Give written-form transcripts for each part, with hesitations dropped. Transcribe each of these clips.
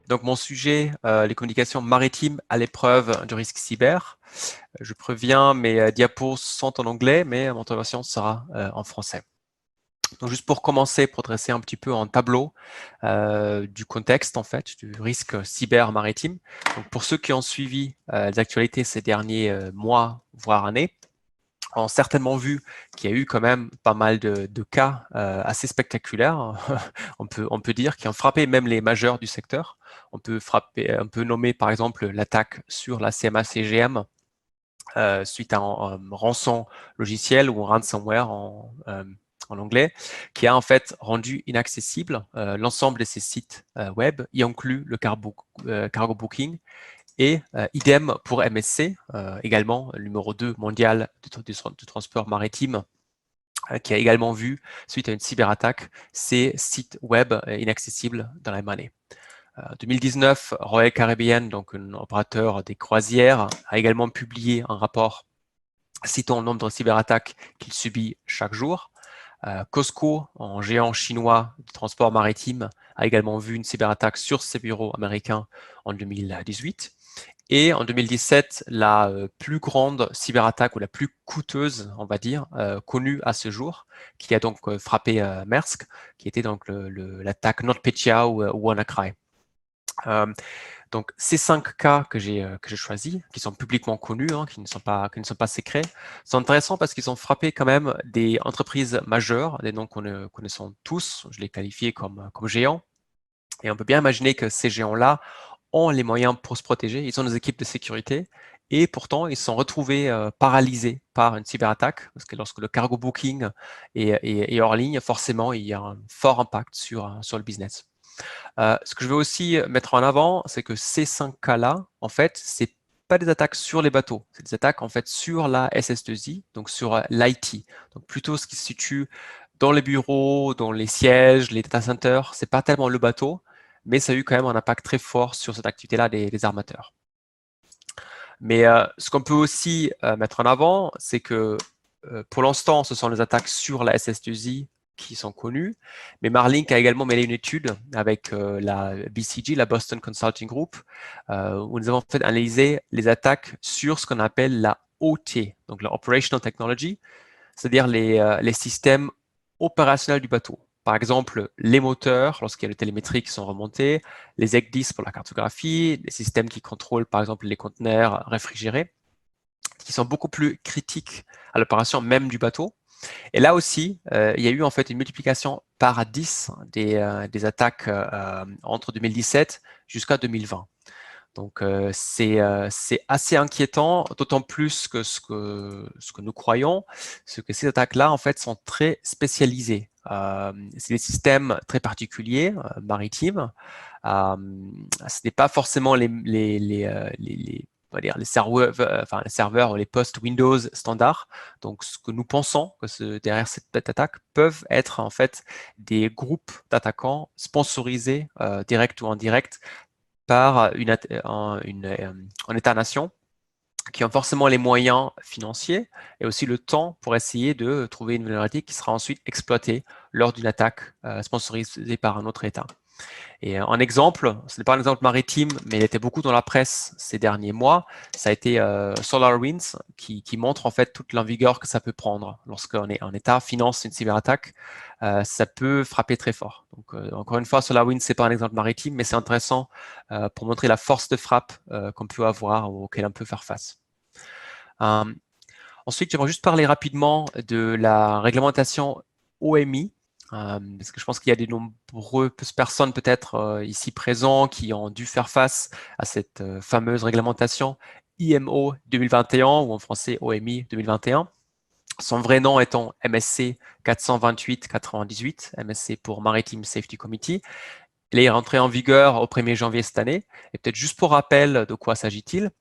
Donc, mon sujet, les communications maritimes à l'épreuve du risque cyber. Je préviens, mes diapos sont en anglais, mais mon intervention sera en français. Donc, juste pour commencer, pour dresser un petit peu un tableau du contexte, en fait, du risque cyber maritime. Donc, pour ceux qui ont suivi les actualités ces derniers mois, voire années, ont certainement vu qu'il y a eu quand même pas mal de cas assez spectaculaires, on peut dire, qui ont frappé même les majeurs du secteur. On peut nommer par exemple l'attaque sur la CMA-CGM suite à un rançon logiciel ou un ransomware en anglais, qui a en fait rendu inaccessible l'ensemble de ces sites web, y inclut le cargo booking, et idem pour MSC, également numéro 2 mondial de transport maritime, qui a également vu, suite à une cyberattaque, ses sites web inaccessibles dans la même année. 2019, Royal Caribbean, donc un opérateur des croisières, a également publié un rapport citant le nombre de cyberattaques qu'il subit chaque jour. Costco, un géant chinois de transport maritime, a également vu une cyberattaque sur ses bureaux américains en 2018. Et en 2017, la plus grande cyberattaque ou la plus coûteuse, on va dire, connue à ce jour, qui a donc frappé Maersk, qui était donc l'attaque NotPetya ou WannaCry. Donc ces 5 cas que j'ai choisis, qui sont publiquement connus, hein, qui ne sont pas secrets, sont intéressants parce qu'ils ont frappé quand même des entreprises majeures, des noms qu'on connaissons tous. Je les qualifiais comme géants. Et on peut bien imaginer que ces géants-là ont les moyens pour se protéger, ils ont des équipes de sécurité, et pourtant ils se sont retrouvés paralysés par une cyberattaque, parce que lorsque le cargo booking est hors ligne, forcément il y a un fort impact sur le business. Ce que je veux aussi mettre en avant, c'est que ces 5 cas-là, en fait, c'est pas des attaques sur les bateaux, c'est des attaques en fait sur la SS2I, donc sur l'IT, donc plutôt ce qui se situe dans les bureaux, dans les sièges, les data centers, c'est pas tellement le bateau, mais ça a eu quand même un impact très fort sur cette activité-là des armateurs. Mais ce qu'on peut aussi mettre en avant, c'est que pour l'instant, ce sont les attaques sur la SS2I qui sont connues, mais Marlink a également mené une étude avec la BCG, la Boston Consulting Group, où nous avons fait analyser les attaques sur ce qu'on appelle la OT, donc la Operational Technology, c'est-à-dire les systèmes opérationnels du bateau. Par exemple, les moteurs, lorsqu'il y a les télémétries qui sont remontées, les EC10 pour la cartographie, les systèmes qui contrôlent par exemple les conteneurs réfrigérés, qui sont beaucoup plus critiques à l'opération même du bateau. Et là aussi, il y a eu en fait une multiplication par 10 des attaques entre 2017 jusqu'à 2020. Donc c'est assez inquiétant, d'autant plus que ce que nous croyons, c'est que ces attaques-là en fait sont très spécialisées. C'est des systèmes très particuliers, maritimes. Ce n'est pas forcément on va dire les serveurs ou les postes Windows standards. Donc, ce que nous pensons que derrière cette attaque peuvent être en fait des groupes d'attaquants sponsorisés, direct ou indirect, par un État-nation qui ont forcément les moyens financiers et aussi le temps pour essayer de trouver une vulnérabilité qui sera ensuite exploitée lors d'une attaque sponsorisée par un autre État. Et un exemple, ce n'est pas un exemple maritime, mais il était beaucoup dans la presse ces derniers mois, ça a été SolarWinds qui montre en fait toute l'invigueur que ça peut prendre. Lorsqu'un État finance une cyberattaque, ça peut frapper très fort. Donc encore une fois, SolarWinds, c'est pas un exemple maritime, mais c'est intéressant pour montrer la force de frappe qu'on peut avoir ou auquel on peut faire face. Ensuite, j'aimerais juste parler rapidement de la réglementation OMI, parce que je pense qu'il y a de nombreuses personnes peut-être ici présents qui ont dû faire face à cette fameuse réglementation IMO 2021 ou en français OMI 2021. Son vrai nom étant MSC 428-98, MSC pour Maritime Safety Committee. Elle est rentrée en vigueur au 1er janvier cette année. Et peut-être juste pour rappel, de quoi s'agit-il?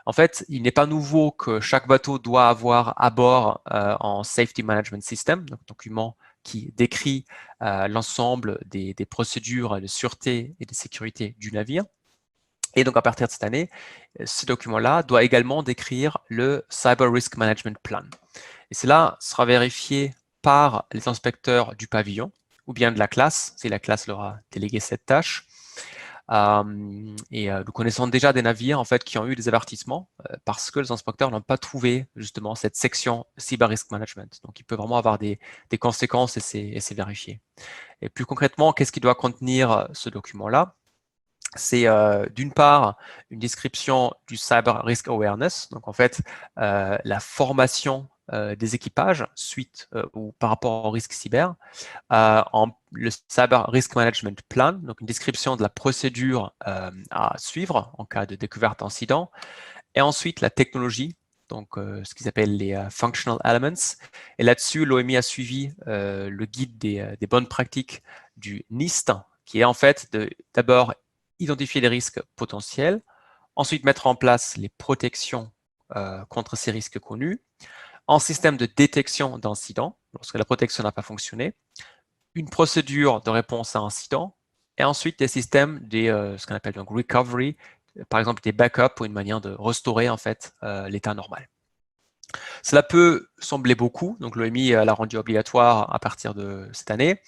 En fait, il n'est pas nouveau que chaque bateau doit avoir à bord un Safety Management System, donc un document qui décrit l'ensemble des procédures de sûreté et de sécurité du navire. Et donc, à partir de cette année, ce document-là doit également décrire le Cyber Risk Management Plan. Et cela sera vérifié par les inspecteurs du pavillon ou bien de la classe, si la classe leur a délégué cette tâche. Nous connaissons déjà des navires en fait qui ont eu des avertissements parce que les inspecteurs n'ont pas trouvé justement cette section Cyber Risk Management. Donc, il peut vraiment avoir des conséquences et c'est vérifié. Et plus concrètement, qu'est-ce qui doit contenir ce document-là? C'est d'une part une description du Cyber Risk Awareness, donc en fait la formation des équipages suite ou par rapport au risque cyber, le Cyber Risk Management Plan, donc une description de la procédure à suivre en cas de découverte d'incident, et ensuite la technologie, donc ce qu'ils appellent les Functional Elements. Et là-dessus, l'OMI a suivi le guide des bonnes pratiques du NIST, qui est en fait d'abord identifier les risques potentiels, ensuite mettre en place les protections contre ces risques connus, un système de détection d'incidents lorsque la protection n'a pas fonctionné, une procédure de réponse à incident, et ensuite des systèmes ce qu'on appelle donc recovery, par exemple des backups ou une manière de restaurer en fait l'état normal. Cela peut sembler beaucoup, donc l'OMI l'a rendu obligatoire à partir de cette année,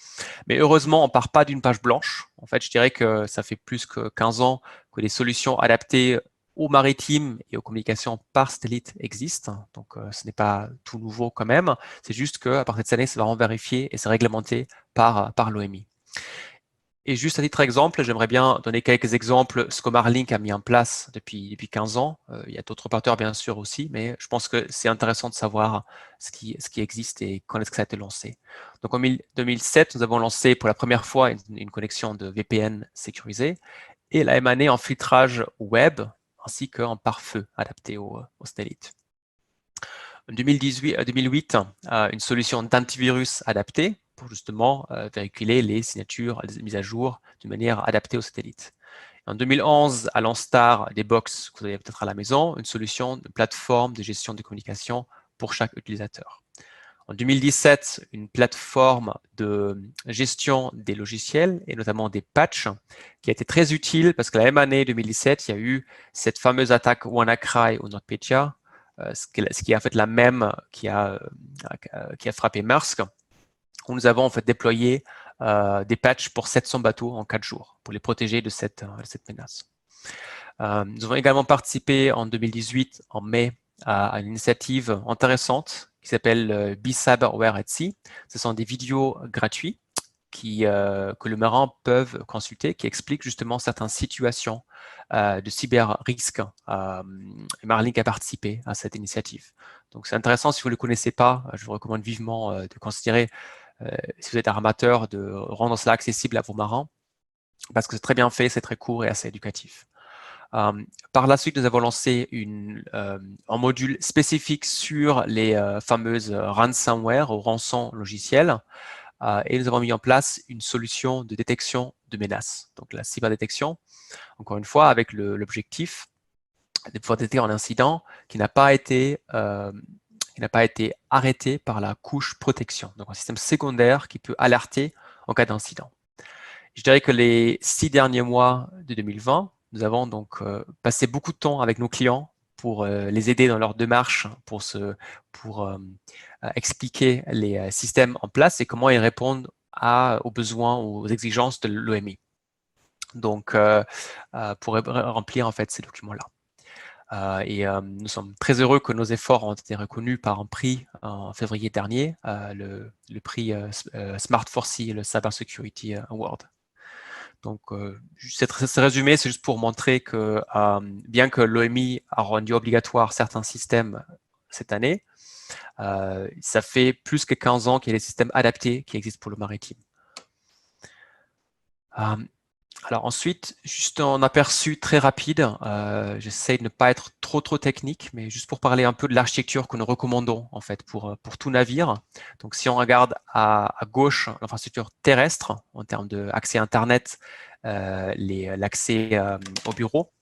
mais heureusement, on ne part pas d'une page blanche. En fait, je dirais que ça fait plus que 15 ans que les solutions adaptées aux maritimes et aux communications par satellite existent. Donc, ce n'est pas tout nouveau quand même. C'est juste qu'à partir de cette année, c'est vraiment vérifié et c'est réglementé par l'OMI. Et juste à titre d'exemple, j'aimerais bien donner quelques exemples ce que Marlink a mis en place depuis 15 ans. Il y a d'autres opérateurs bien sûr aussi, mais je pense que c'est intéressant de savoir ce qui existe et quand est-ce que ça a été lancé. Donc en 2007, nous avons lancé pour la première fois une connexion de VPN sécurisée et elle a émané en filtrage web ainsi qu'en pare-feu adapté au satellite. En 2008, une solution d'antivirus adaptée pour justement véhiculer les signatures, les mises à jour d'une manière adaptée au satellite. En 2011, à l'instar des box que vous avez peut-être à la maison, une solution de plateforme de gestion de communication pour chaque utilisateur. En 2017, une plateforme de gestion des logiciels et notamment des patchs qui a été très utile parce que la même année 2017, il y a eu cette fameuse attaque WannaCry ou NotPetya, ce qui est en fait la même qui a frappé Maersk, où nous avons en fait déployé des patchs pour 700 bateaux en 4 jours pour les protéger de cette menace. Nous avons également participé en 2018, en mai, à une initiative intéressante qui s'appelle Be Cyber Aware at Sea. Ce sont des vidéos gratuits que les marins peuvent consulter, qui expliquent justement certaines situations de cyber-risque. Marlink a participé à cette initiative. Donc c'est intéressant, si vous ne le connaissez pas, je vous recommande vivement de considérer, si vous êtes armateur, de rendre cela accessible à vos marins, parce que c'est très bien fait, c'est très court et assez éducatif. Par la suite, nous avons lancé un module spécifique sur les fameuses ransomware ou rançons logiciels et nous avons mis en place une solution de détection de menaces. Donc la cyberdétection, encore une fois, avec l'objectif de pouvoir détecter un incident qui n'a pas été arrêté par la couche protection. Donc un système secondaire qui peut alerter en cas d'incident. Je dirais que les 6 derniers mois de 2020, nous avons donc passé beaucoup de temps avec nos clients pour les aider dans leur démarche, pour expliquer les systèmes en place et comment ils répondent aux besoins, aux exigences de l'OMI. Donc, pour remplir en fait ces documents-là. Nous sommes très heureux que nos efforts ont été reconnus par un prix en février dernier, le prix Smart 4C, le Cyber Security Award. Donc, ce résumé, c'est juste pour montrer que bien que l'OMI a rendu obligatoire certains systèmes cette année, ça fait plus que 15 ans qu'il y a des systèmes adaptés qui existent pour le maritime. Alors ensuite, juste un aperçu très rapide, j'essaie de ne pas être trop technique, mais juste pour parler un peu de l'architecture que nous recommandons en fait pour tout navire. Donc si on regarde à gauche l'infrastructure terrestre en termes d'accès Internet, l'accès au bureau,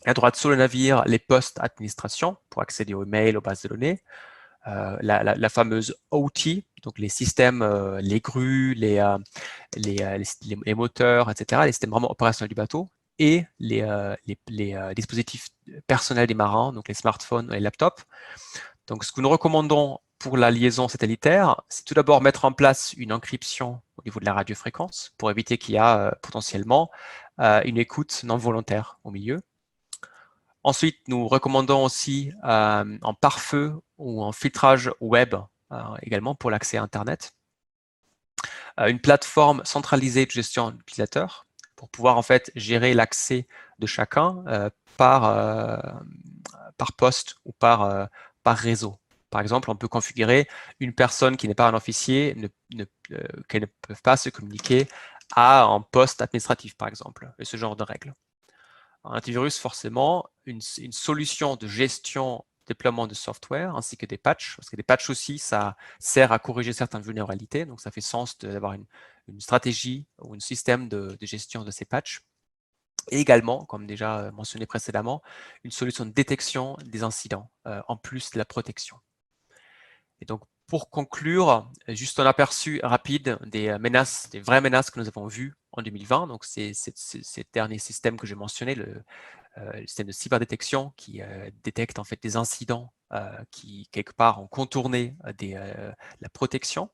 et à droite sur le navire, les postes administration pour accéder aux mails, aux bases de données. La fameuse OT, donc les systèmes, les grues, les moteurs, etc., les systèmes vraiment opérationnels du bateau, et les dispositifs personnels des marins, donc les smartphones et les laptops. Donc, ce que nous recommandons pour la liaison satellitaire, c'est tout d'abord mettre en place une encryption au niveau de la radiofréquence pour éviter qu'il y a potentiellement une écoute non volontaire au milieu. Ensuite, nous recommandons aussi en pare-feu ou en filtrage web également pour l'accès à Internet. Une plateforme centralisée de gestion d'utilisateurs pour pouvoir en fait gérer l'accès de chacun par poste ou par réseau. Par exemple, on peut configurer une personne qui n'est pas un officier, qu'elle ne peut pas se communiquer à un poste administratif, par exemple, et ce genre de règles. Un antivirus, forcément, une solution de gestion, déploiement de software, ainsi que des patchs, parce que des patchs aussi, ça sert à corriger certaines vulnérabilités, donc ça fait sens d'avoir une stratégie ou un système de gestion de ces patchs. Et également, comme déjà mentionné précédemment, une solution de détection des incidents, en plus de la protection. Et donc, pour conclure, juste un aperçu rapide des menaces, des vraies menaces que nous avons vues en 2020. Donc, c'est ces derniers systèmes que j'ai mentionnés, le système de cyberdétection qui détecte en fait des incidents qui, quelque part, ont contourné la protection.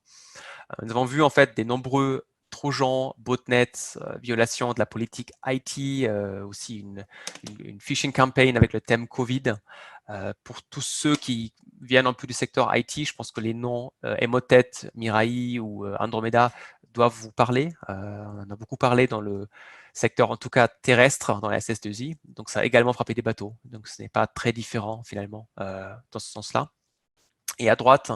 Nous avons vu en fait des nombreux trojans, botnets, violations de la politique IT, aussi une phishing campaign avec le thème Covid. Pour tous ceux qui viennent un peu du secteur IT, je pense que les noms Emotet, Mirai ou Andromeda doivent vous parler. On en a beaucoup parlé dans le secteur, en tout cas terrestre, dans la SS2I. Donc ça a également frappé des bateaux. Donc ce n'est pas très différent finalement dans ce sens-là. Et à droite,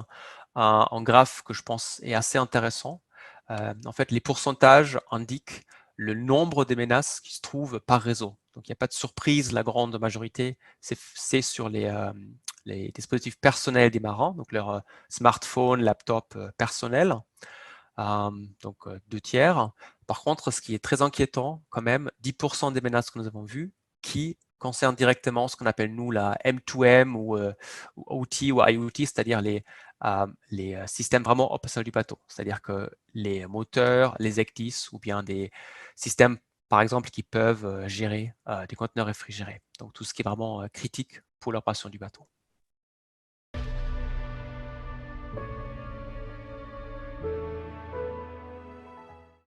un graphe que je pense est assez intéressant. En fait, les pourcentages indiquent le nombre de menaces qui se trouvent par réseau. Donc, il n'y a pas de surprise, la grande majorité, c'est sur les dispositifs personnels des marins, donc leur smartphone, laptop personnel, donc 2 tiers. Par contre, ce qui est très inquiétant, quand même, 10% des menaces que nous avons vues qui concernent directement ce qu'on appelle, nous, la M2M ou OT ou IoT, c'est-à-dire les systèmes vraiment opérationnels du bateau. C'est-à-dire que les moteurs, les ECDIS ou bien des systèmes, par exemple, qui peuvent gérer des conteneurs réfrigérés. Donc, tout ce qui est vraiment critique pour l'opération du bateau.